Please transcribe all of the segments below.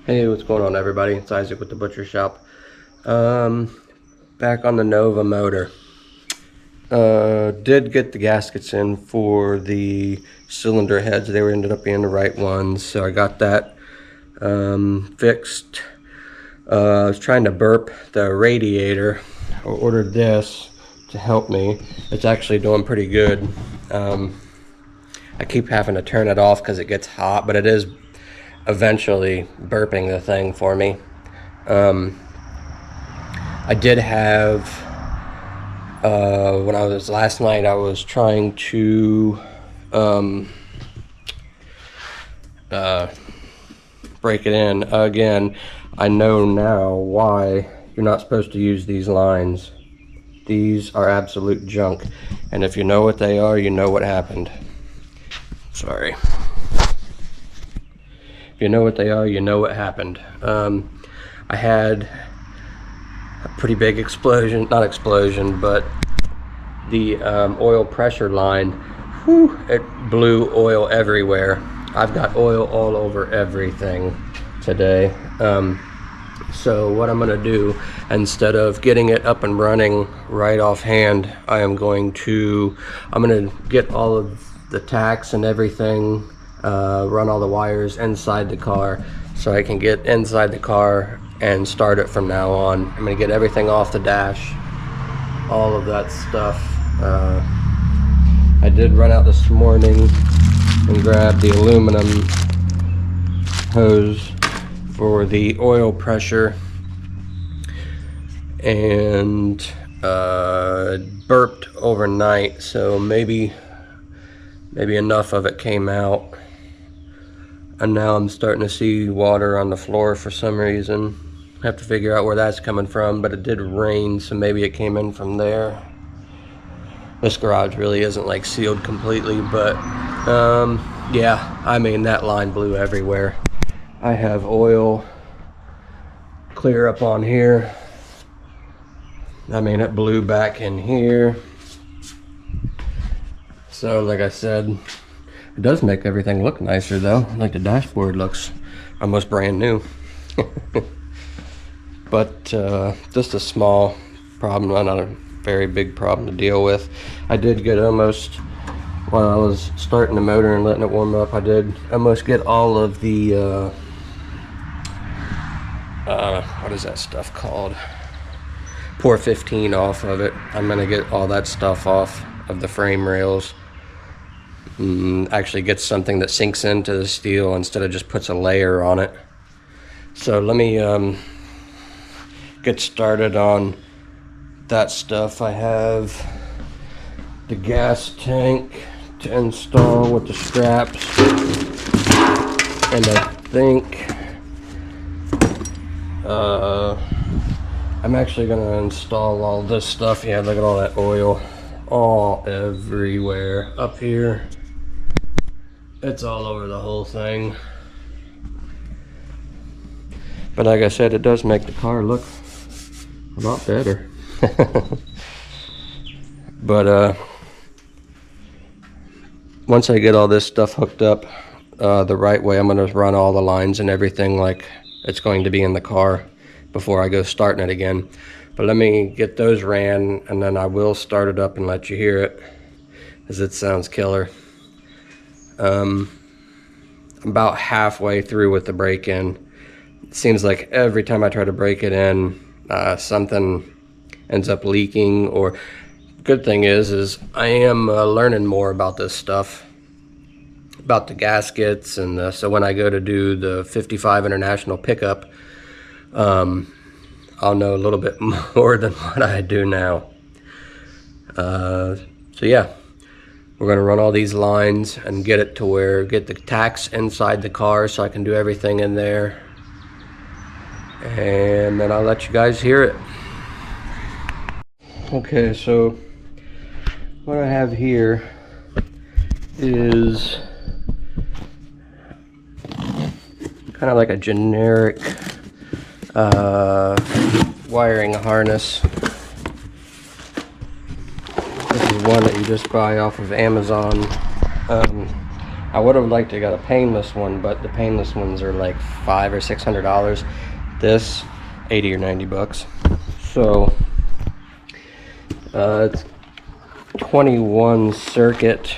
Hey, what's going on, everybody? It's Isaac with the Butcher Shop. Back on the Nova motor. Did get the gaskets in for the cylinder heads. They ended up being the right ones, so I got that fixed. I was trying to burp the radiator. I ordered this to help me. It's actually doing pretty good. I keep having to turn it off because it gets hot, but it is eventually burping the thing for me. I did have when I was last night, I was trying to break it in again. I know now why you're not supposed to use these lines. These are absolute junk, and if you know what they are, you know what happened. Sorry. If you know what they are, you know what happened. I had a pretty big explosion, not explosion, but the oil pressure line, whew, it blew oil everywhere. I've got oil all over everything today. So what I'm gonna do, instead of getting it up and running right offhand, I'm gonna get all of the tacks and everything, run all the wires inside the car so I can get inside the car and start it from now on. I'm gonna get everything off the dash, all of that stuff. I did run out this morning and grab the aluminum hose for the oil pressure, and burped overnight, so maybe enough of it came out, and now I'm starting to see water on the floor for some reason. I have to figure out where that's coming from, but it did rain, so maybe it came in from there. This garage really isn't like sealed completely, but yeah, I mean, that line blew everywhere. I have oil clear up on here. I mean, it blew back in here. So like I said, it does make everything look nicer though. Like the dashboard looks almost brand new. But just a small problem, not a very big problem to deal with. I did get almost, while I was starting the motor and letting it warm up, I did almost get all of the what is that stuff called? Pour 15 off of it. I'm gonna get all that stuff off of the frame rails. Actually get something that sinks into the steel instead of just puts a layer on it. So let me get started on that stuff. I have the gas tank to install with the straps, and I think I'm actually gonna install all this stuff. Yeah, look at all that oil all everywhere up here. It's all over the whole thing. But like I said, it does make the car look a lot better. But once I get all this stuff hooked up the right way, I'm going to run all the lines and everything like it's going to be in the car before I go starting it again. But let me get those ran, and then I will start it up and let you hear it, because it sounds killer. I'm about halfway through with the break-in. It seems like every time I try to break it in, something ends up leaking. Or good thing is I am learning more about this stuff, about the gaskets, and so when I go to do the 55 International pickup, I'll know a little bit more than what I do now. So yeah, we're gonna run all these lines and get it to where, get the tacks inside the car so I can do everything in there, and then I'll let you guys hear it. Okay, so what I have here is kind of like a generic wiring harness. This is one that you just buy off of Amazon. I would have liked to get a painless one, but the painless ones are like $500 or $600. This, 80 or 90 bucks. So it's 21 circuit.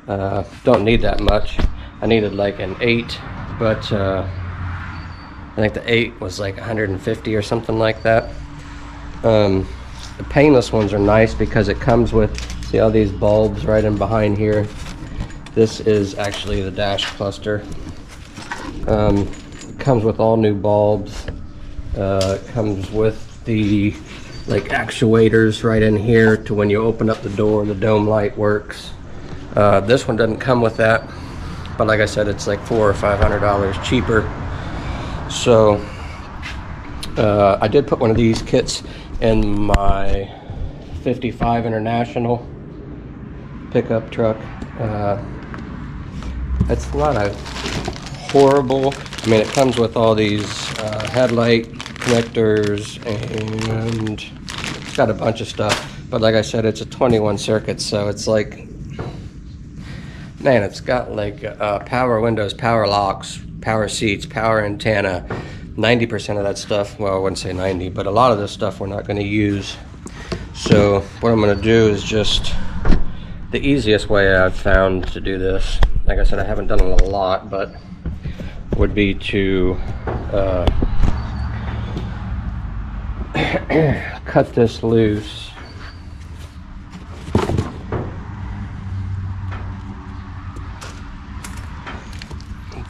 Don't need that much. I needed like an 8, but I think the 8 was like 150 or something like that. The painless ones are nice because it comes with, see all these bulbs right in behind here. This is actually the dash cluster. It comes with all new bulbs. It comes with the like actuators right in here to when you open up the door, the dome light works. This one doesn't come with that, but like I said, it's like $400 or $500 cheaper. So I did put one of these kits in my 55 International pickup truck. It's not a horrible, I mean, it comes with all these headlight connectors, and it's got a bunch of stuff, but like I said, it's a 21 circuit, so it's like, man, it's got like power windows, power locks, power seats, power antenna. 90% of that stuff, well, I wouldn't say 90, but a lot of this stuff we're not going to use. So what I'm going to do is just the easiest way I've found to do this, like I said, I haven't done it a lot, but would be to cut this loose.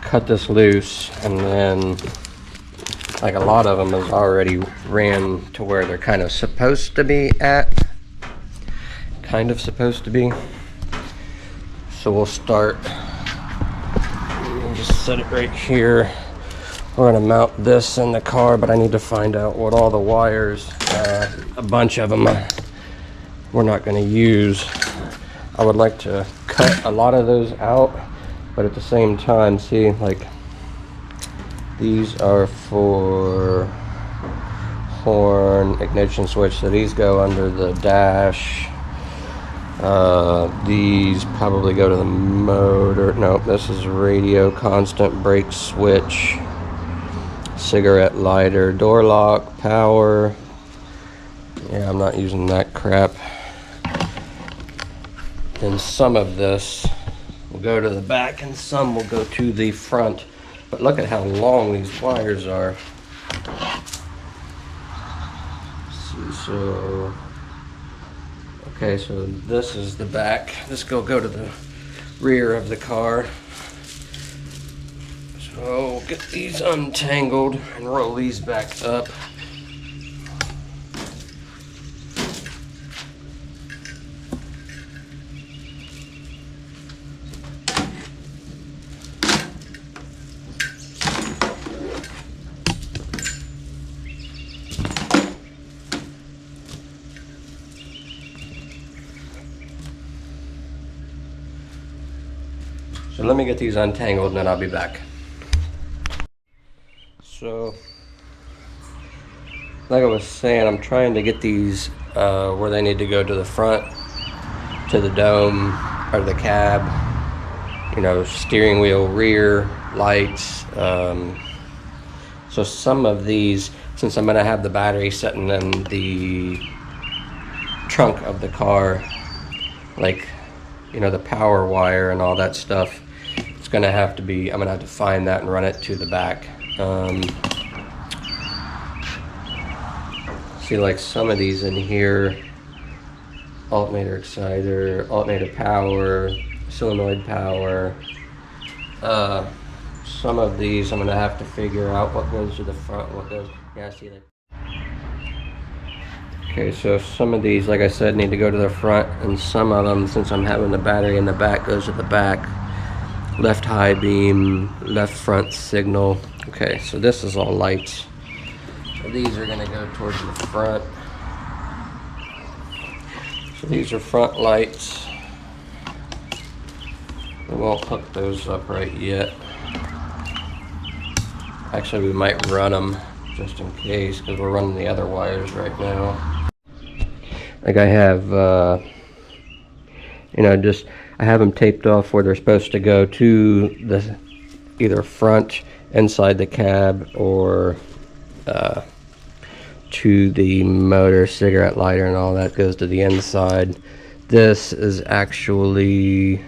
Cut this loose, and then like a lot of them is already ran to where they're kind of supposed to be at. So we'll start, we'll just set it right here. We're gonna mount this in the car, but I need to find out what all the wires, a bunch of them we're not gonna use. I would like to cut a lot of those out, but at the same time, see, like these are for horn, ignition switch, so these go under the dash. These probably go to the motor. No, this is radio, constant brake switch, cigarette lighter, door lock, power. Yeah, I'm not using that crap. And some of this will go to the back and some will go to the front. But look at how long these wires are. So, okay, so this is the back. This will go to the rear of the car. So we'll get these untangled and roll these back up. So let me get these untangled and then I'll be back. So, like I was saying, I'm trying to get these where they need to go to the front, to the dome, or the cab, you know, steering wheel, rear, lights. So some of these, since I'm gonna have the battery sitting in the trunk of the car, like, you know, the power wire and all that stuff, it's gonna have to be, I'm gonna have to find that and run it to the back. See, like some of these in here, alternator exciter, alternator power, solenoid power. Some of these I'm gonna have to figure out what goes to the front, what goes, yeah, see that. Okay, so some of these, like I said, need to go to the front, and some of them, since I'm having the battery in the back, goes to the back. Left high beam, left front signal. Okay, so this is all lights. So these are gonna go towards the front. So these are front lights. We won't hook those up right yet. Actually, we might run them just in case, because we're running the other wires right now. Like I have, you know, just I have them taped off where they're supposed to go to the either front inside the cab or to the motor, cigarette lighter, and all that goes to the inside. This is actually,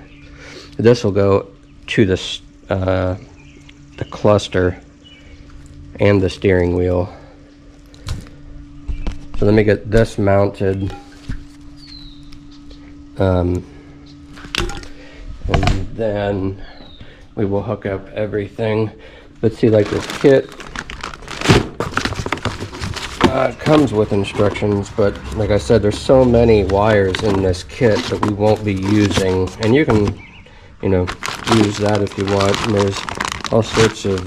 this will go to the cluster and the steering wheel. So let me get this mounted. And then we will hook up everything. Let's see, like this kit comes with instructions, but like I said, there's so many wires in this kit that we won't be using, and you can, you know, use that if you want. And there's all sorts of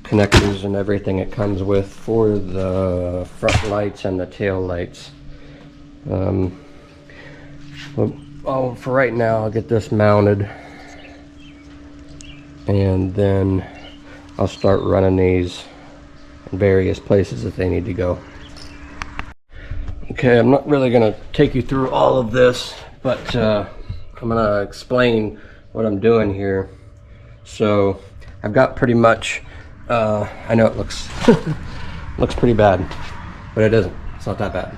connectors and everything it comes with for the front lights and the tail lights. Well, for right now, I'll get this mounted, and then I'll start running these in various places that they need to go. Okay, I'm not really going to take you through all of this, but I'm going to explain what I'm doing here. So I've got pretty much, I know it looks looks pretty bad, but it isn't. It's not that bad.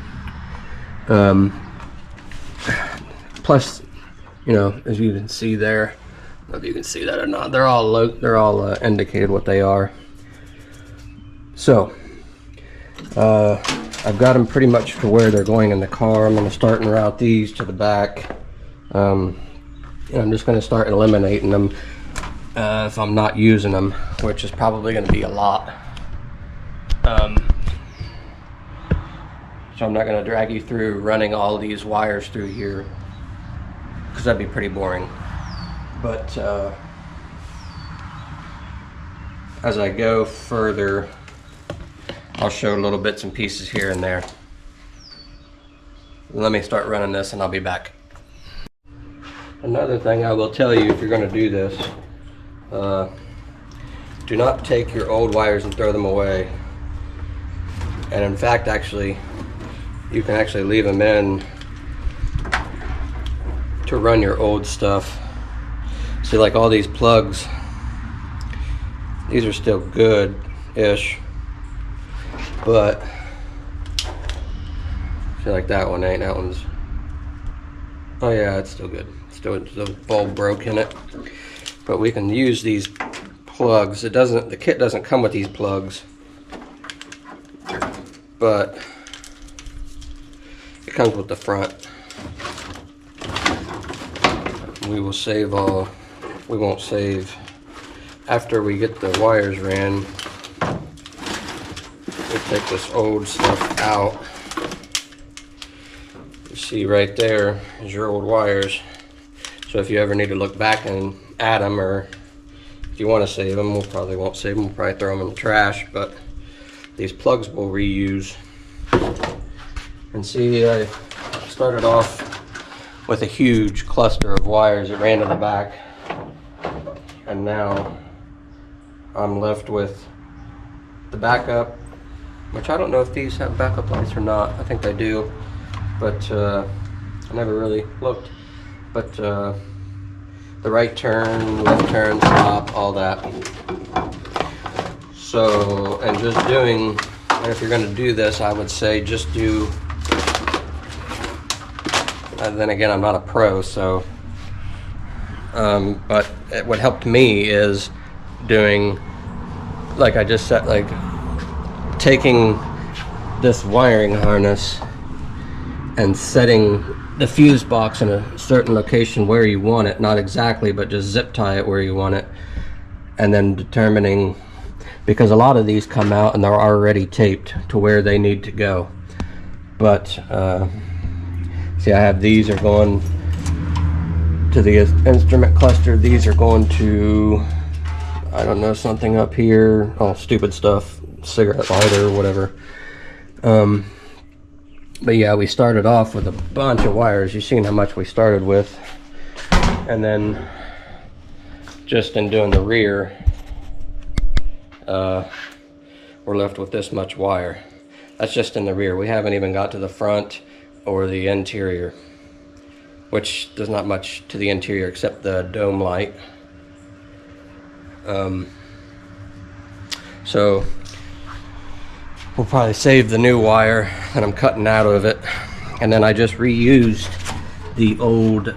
Plus, you know, as you can see there, I don't know if you can see that or not, they're all indicated what they are. So I've got them pretty much to where they're going in the car. I'm going to start and route these to the back. And I'm just going to start eliminating them if I'm not using them, which is probably going to be a lot. So I'm not going to drag you through running all these wires through here, because that'd be pretty boring. But as I go further, I'll show little bits and pieces here and there. Let me start running this and I'll be back. Another thing I will tell you, if you're going to do this, do not take your old wires and throw them away. And in fact, actually, you can actually leave them in to run your old stuff. See, like all these plugs, these are still good-ish, but see, like that one ain't. That one's, oh yeah, it's still good. Still, the bulb broke in it, but we can use these plugs. It doesn't, the kit doesn't come with these plugs, but it comes with the front. We will save all, we won't save, after we get the wires ran, we'll take this old stuff out. You see right there is your old wires. So if you ever need to look back and add them, or if you want to save them, we probably won't save them, we'll probably throw them in the trash, but these plugs we'll reuse. And see, I started off with a huge cluster of wires that ran to the back, and now I'm left with the backup, which I don't know if these have backup lights or not. I think they do, but I never really looked. But the right turn, left turn, stop, all that. So, and just doing, and if you're going to do this, I would say just do, and then again, I'm not a pro, so, but what helped me is doing, like I just said, like taking this wiring harness and setting the fuse box in a certain location where you want it, not exactly, but just zip tie it where you want it, and then determining, because a lot of these come out and they're already taped to where they need to go. But see, I have these are going to the instrument cluster, these are going to, I don't know, something up here, all stupid stuff, cigarette lighter or whatever. But yeah, we started off with a bunch of wires. You've seen how much we started with. And then just in doing the rear, we're left with this much wire. That's just in the rear. We haven't even got to the front or the interior. which there's not much to the interior except the dome light. So we'll probably save the new wire that I'm cutting out of it, and then I just reused the old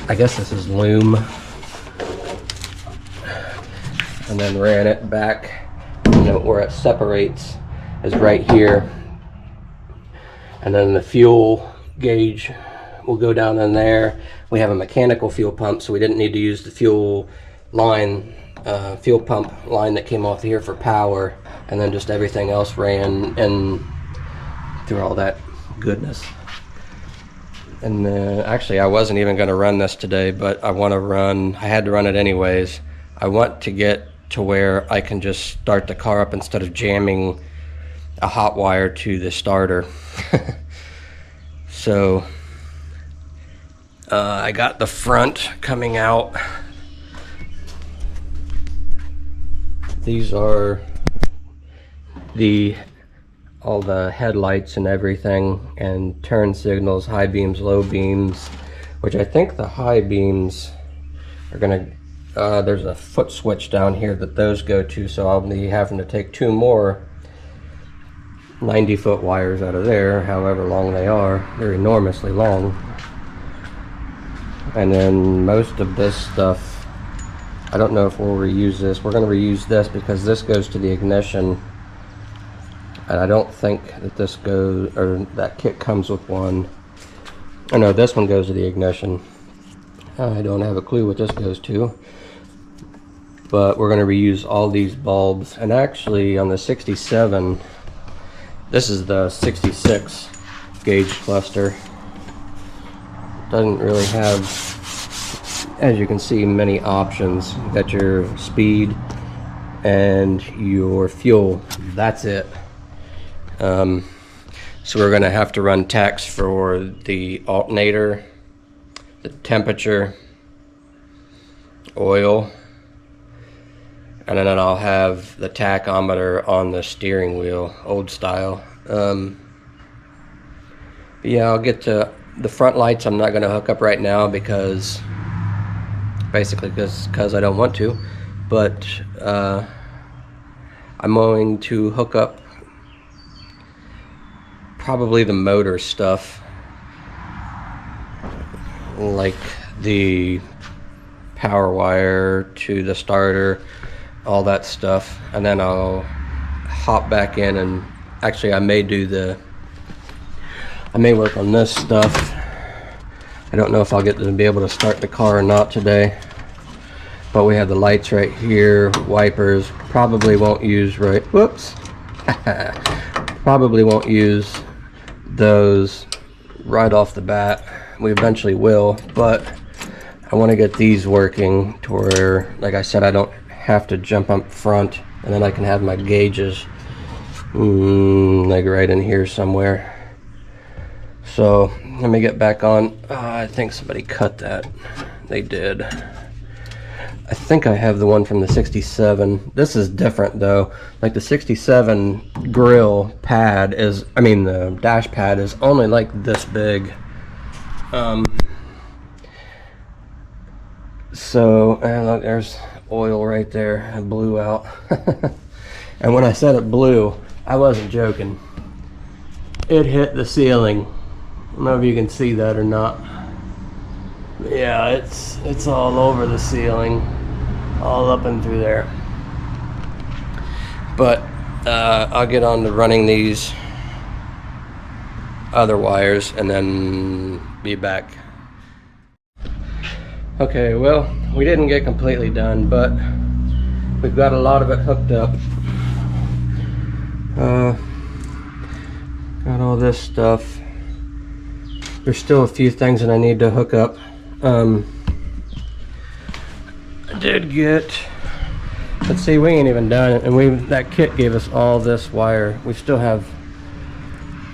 I guess this is loom, and then ran it back, where it separates is right here, and then the fuel gauge will go down in there. We have a mechanical fuel pump, so we didn't need to use the fuel line, fuel pump line that came off here for power, and then just everything else ran in through all that goodness. And actually I wasn't even going to run this today, but I had to run it anyways. I want to get to where I can just start the car up instead of jamming a hot wire to the starter. So I got the front coming out. These are all the headlights and everything, and turn signals, high beams, low beams, which I think the high beams are gonna, there's a foot switch down here that those go to, so I'll be having to take 2 more 90-foot wires out of there, however long they are. They're enormously long. And then most of this stuff, I don't know if we'll reuse this. We're gonna reuse this because this goes to the ignition. And I don't think that this goes, or that kit comes with one. Oh no, this one goes to the ignition. I don't have a clue what this goes to. But we're going to reuse all these bulbs. And actually on the 67, this is the 66 gauge cluster. Doesn't really have, as you can see, many options. You got your speed and your fuel. That's it. So we're going to have to run tachs for the alternator, the temperature, oil, and then I'll have the tachometer on the steering wheel, old style. Yeah, I'll get to the front lights. I'm not going to hook up right now because I don't want to, but I'm going to hook up probably the motor stuff, like the power wire to the starter, all that stuff, and then I'll hop back in, and actually I may work on this stuff. I don't know if I'll get to be able to start the car or not today, but we have the lights right here, wipers. Probably won't use probably won't use those right off the bat. We eventually will, but I want to get these working to where, like I said, I don't have to jump up front, and then I can have my gauges like right in here somewhere. So let me get back on. I think somebody cut that. They did. I think I have the one from the 67. This is different though. Like the 67 grill pad is, the dash pad is only like this big. So, and look, there's oil right there. It blew out. And when I said it blew, I wasn't joking. It hit the ceiling. I don't know if you can see that or not. Yeah, it's all over the ceiling, all up and through there. But I'll get on to running these other wires and then be back. Okay, well, we didn't get completely done, but we've got a lot of it hooked up. Got all this stuff. There's still a few things that I need to hook up. I did get, let's see, we ain't even done it, and that kit gave us all this wire. We still have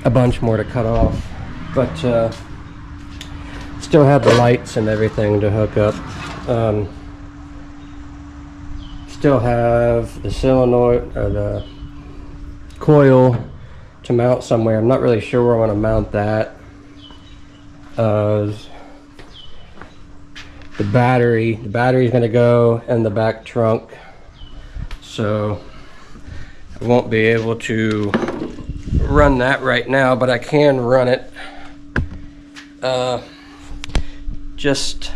a bunch more to cut off, but still have the lights and everything to hook up. Still have the solenoid or the coil to mount somewhere. I'm not really sure where I want to mount that. the battery's going to go in the back trunk, so I won't be able to run that right now, but I can run it just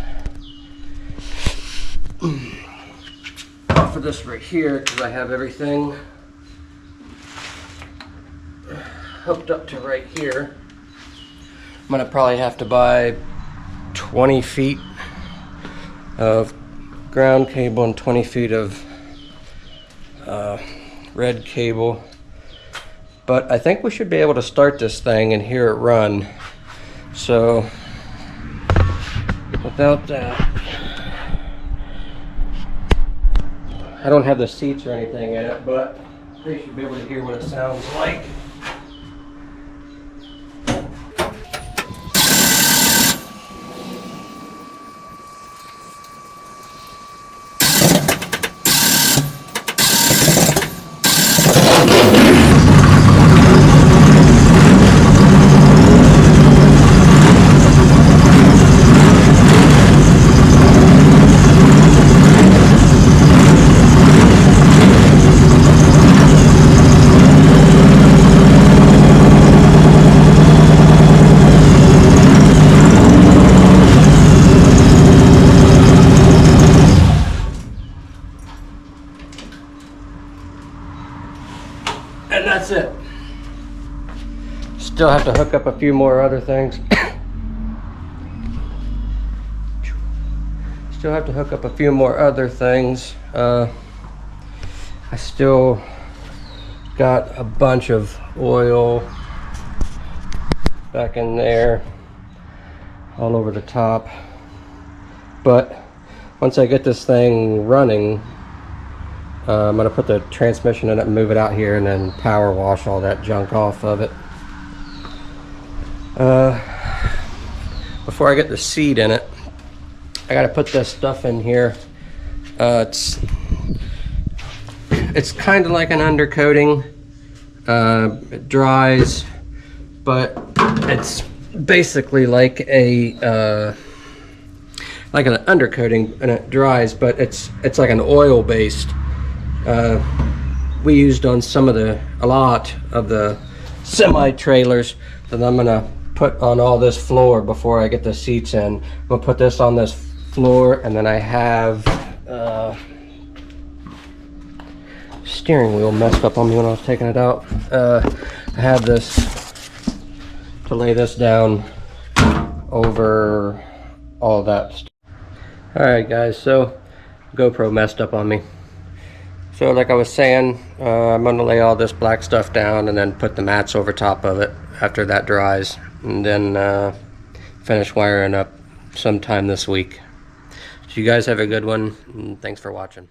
off of this right here, because I have everything hooked up to right here. I'm gonna probably have to buy 20 feet of ground cable and 20 feet of red cable, but I think we should be able to start this thing and hear it run. So without that, I don't have the seats or anything in it, but they should be able to hear what it sounds like. And that's it. Still have to hook up a few more other things. Still have to hook up a few more other things. I still got a bunch of oil back in there, all over the top. But once I get this thing running, I'm going to put the transmission in it and move it out here and then power wash all that junk off of it. Before I get the seat in it, I got to put this stuff in here. It's kind of like an undercoating. It dries, but it's basically like an undercoating, and it dries, but it's like an oil based. We used on a lot of the semi trailers that I'm gonna put on all this floor before I get the seats in. I'm gonna put this on this floor, and then I have steering wheel messed up on me when I was taking it out. I have this to lay this down over all that stuff. Alright guys, so GoPro messed up on me. So like I was saying, I'm going to lay all this black stuff down and then put the mats over top of it after that dries, and then finish wiring up sometime this week. So you guys have a good one, and thanks for watching.